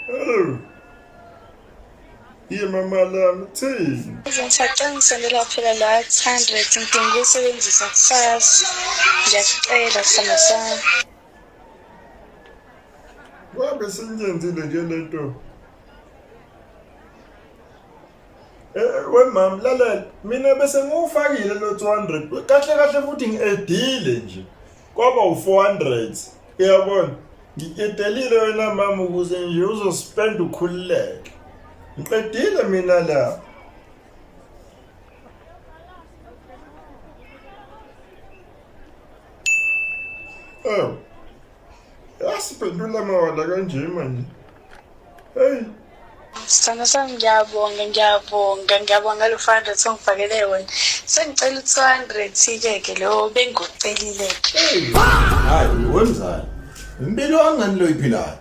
Oh, ye mama lami thini? Ngicela ngisendela phela la 100 ngidinga ukuyisebenzisa kusasa. Ngiyacela sithando sami. Wabe sengiyenzile nje lento. Wemama lalela, mina bese ngufakile lo 200. Kahle kahle futhi ngiedile nje. Kwaba u400. Uyabona? Ngiedelile wena mama ukuze nje uzospend ukhululeke. Ngiqedile mina la. Oh. Yasiphendula mawala kanje manje. Hey. Sithando sami ngiyabonga ngalo 500 ongifakele wona. Sengicela u200 ke lo bengigocelile ke. Hayi wemzala. Impilo angani lo iphilayo.